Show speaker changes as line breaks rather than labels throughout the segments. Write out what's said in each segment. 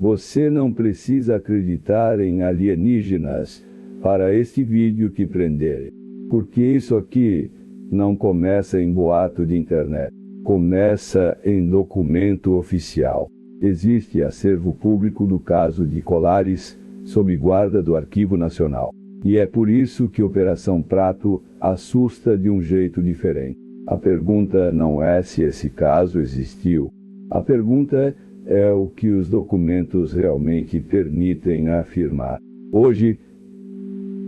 Você não precisa acreditar em alienígenas para este vídeo que prender. Porque isso aqui não começa em boato de internet. Começa em documento oficial. Existe acervo público do caso de Colares, sob guarda do Arquivo Nacional. E é por isso que Operação Prato assusta de um jeito diferente. A pergunta não é se esse caso existiu. A pergunta é o que os documentos realmente permitem afirmar. Hoje,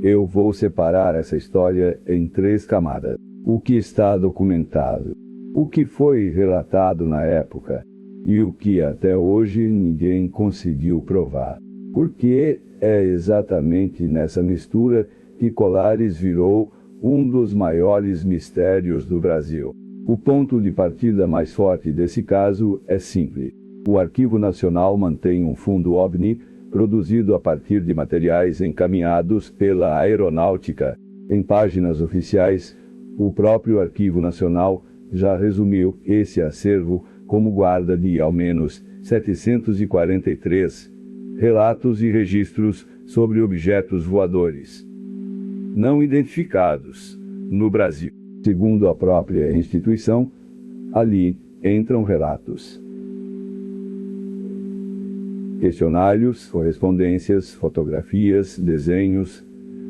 eu vou separar essa história em 3 camadas. O que está documentado, o que foi relatado na época e o que até hoje ninguém conseguiu provar. Porque é exatamente nessa mistura que Colares virou um dos maiores mistérios do Brasil. O ponto de partida mais forte desse caso é simples. O Arquivo Nacional mantém um fundo OVNI produzido a partir de materiais encaminhados pela Aeronáutica. Em páginas oficiais, o próprio Arquivo Nacional já resumiu esse acervo como guarda de ao menos 743 relatos e registros sobre objetos voadores não identificados no Brasil. Segundo a própria instituição, ali entram relatos, questionários, correspondências, fotografias, desenhos,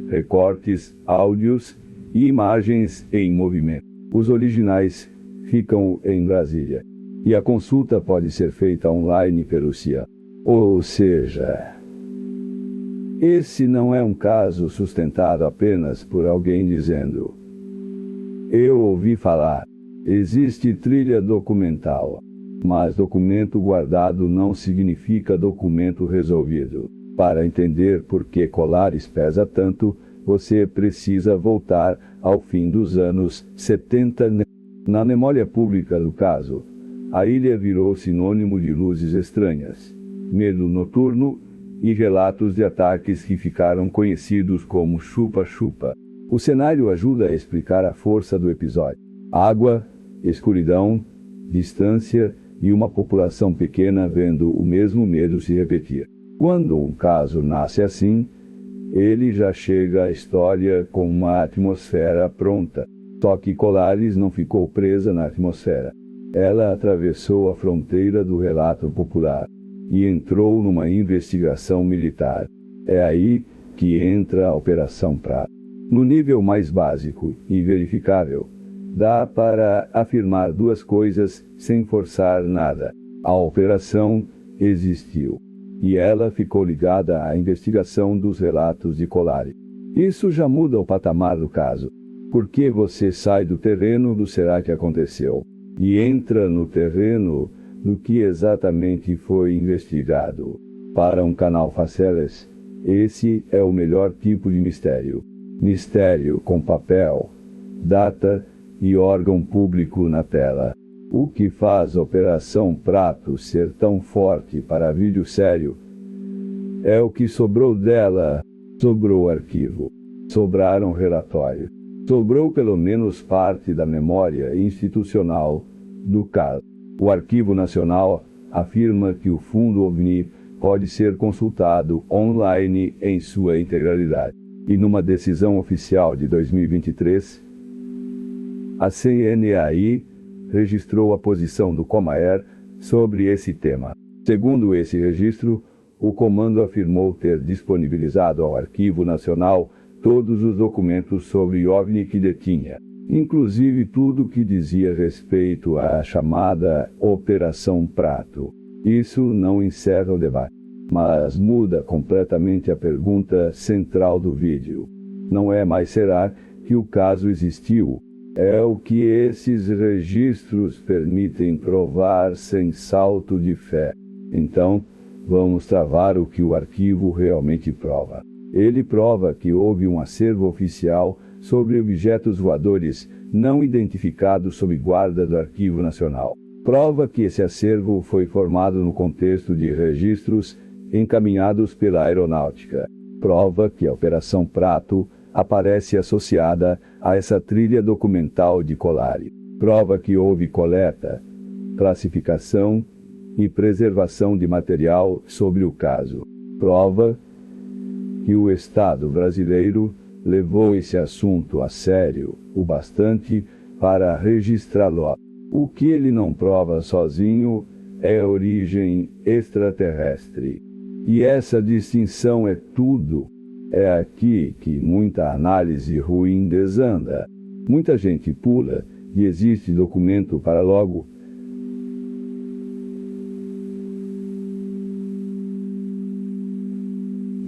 recortes, áudios e imagens em movimento. Os originais ficam em Brasília e a consulta pode ser feita online pelo CIA. Ou seja, esse não é um caso sustentado apenas por alguém dizendo: eu ouvi falar. Existe trilha documental, mas documento guardado não significa documento resolvido. Para entender por que Colares pesa tanto, você precisa voltar ao fim dos anos 70. Na memória pública do caso, a ilha virou sinônimo de luzes estranhas, medo noturno e relatos de ataques que ficaram conhecidos como chupa-chupa. O cenário ajuda a explicar a força do episódio. Água, escuridão, distância e uma população pequena vendo o mesmo medo se repetir. Quando um caso nasce assim, ele já chega à história com uma atmosfera pronta. Só que Colares não ficou presa na atmosfera. Ela atravessou a fronteira do relato popular e entrou numa investigação militar. É aí que entra a Operação Prato. No nível mais básico e verificável, dá para afirmar 2 coisas sem forçar nada. A operação existiu, e ela ficou ligada à investigação dos relatos de Colares. Isso já muda o patamar do caso. Porque você sai do terreno do será que aconteceu e entra no terreno do que exatamente foi investigado. Para um canal faceles, esse é o melhor tipo de mistério. Mistério com papel, data e órgão público na tela. O que faz a Operação Prato ser tão forte para vídeo sério é o que sobrou dela. Sobrou arquivo, sobraram relatórios, sobrou pelo menos parte da memória institucional do caso. O Arquivo Nacional afirma que o fundo OVNI pode ser consultado online em sua integralidade. E numa decisão oficial de 2023, a CNAI registrou a posição do Comair sobre esse tema. Segundo esse registro, o comando afirmou ter disponibilizado ao Arquivo Nacional todos os documentos sobre OVNI que detinha, inclusive tudo que dizia respeito à chamada Operação Prato. Isso não encerra o debate, mas muda completamente a pergunta central do vídeo. Não é mais será que o caso existiu, é o que esses registros permitem provar sem salto de fé. Então, vamos travar o que o arquivo realmente prova. Ele prova que houve um acervo oficial sobre objetos voadores não identificados sob guarda do Arquivo Nacional. Prova que esse acervo foi formado no contexto de registros encaminhados pela Aeronáutica. Prova que a Operação Prato aparece associada a essa trilha documental de Colares. Prova que houve coleta, classificação e preservação de material sobre o caso. Prova que o Estado brasileiro levou esse assunto a sério o bastante para registrá-lo. O que ele não prova sozinho é a origem extraterrestre. E essa distinção é tudo. É aqui que muita análise ruim desanda. Muita gente pula e existe documento para logo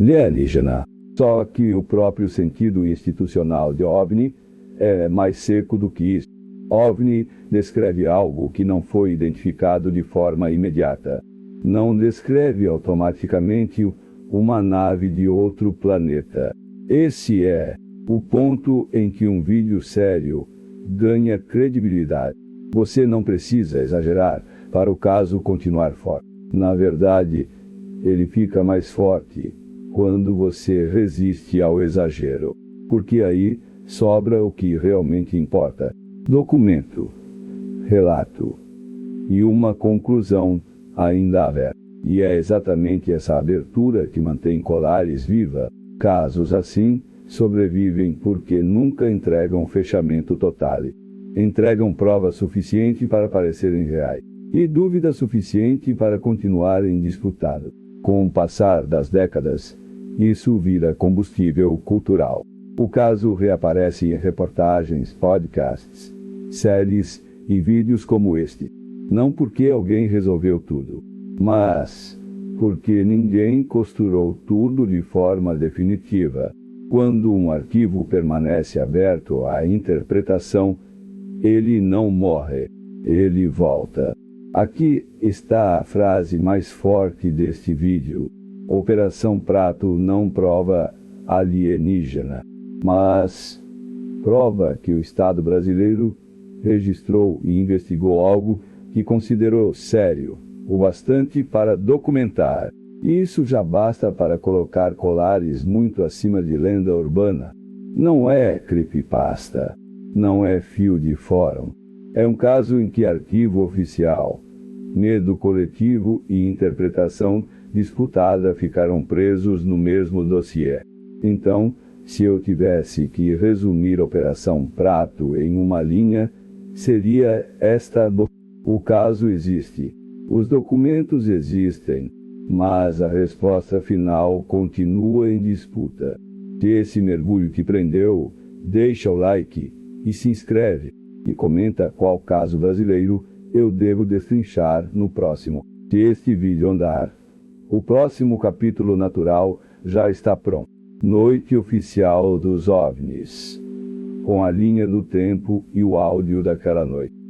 alienígena. Só que o próprio sentido institucional de OVNI é mais seco do que isso. OVNI descreve algo que não foi identificado de forma imediata. Não descreve automaticamente uma nave de outro planeta. Esse é o ponto em que um vídeo sério ganha credibilidade. Você não precisa exagerar para o caso continuar forte. Na verdade, ele fica mais forte quando você resiste ao exagero, porque aí sobra o que realmente importa: documento, relato e uma conclusão ainda aberta. E é exatamente essa abertura que mantém Colares viva. Casos assim sobrevivem porque nunca entregam fechamento total. Entregam prova suficiente para parecerem reais e dúvida suficiente para continuarem disputados. Com o passar das décadas, isso vira combustível cultural. O caso reaparece em reportagens, podcasts, séries e vídeos como este. Não porque alguém resolveu tudo, mas porque ninguém costurou tudo de forma definitiva. Quando um arquivo permanece aberto à interpretação, ele não morre, ele volta. Aqui está a frase mais forte deste vídeo. Operação Prato não prova alienígena, mas prova que o Estado brasileiro registrou e investigou algo que considerou sério o bastante para documentar. Isso já basta para colocar Colares muito acima de lenda urbana. Não é creepypasta, não é fio de fórum. É um caso em que arquivo oficial, medo coletivo e interpretação disputada ficaram presos no mesmo dossiê. Então, se eu tivesse que resumir Operação Prato em uma linha, seria esta: o caso existe, os documentos existem, mas a resposta final continua em disputa. Se esse mergulho te prendeu, deixa o like e se inscreve, e comenta qual caso brasileiro eu devo destrinchar no próximo. Se este vídeo andar, o próximo capítulo natural já está pronto. Noite oficial dos OVNIs, com a linha do tempo e o áudio daquela noite.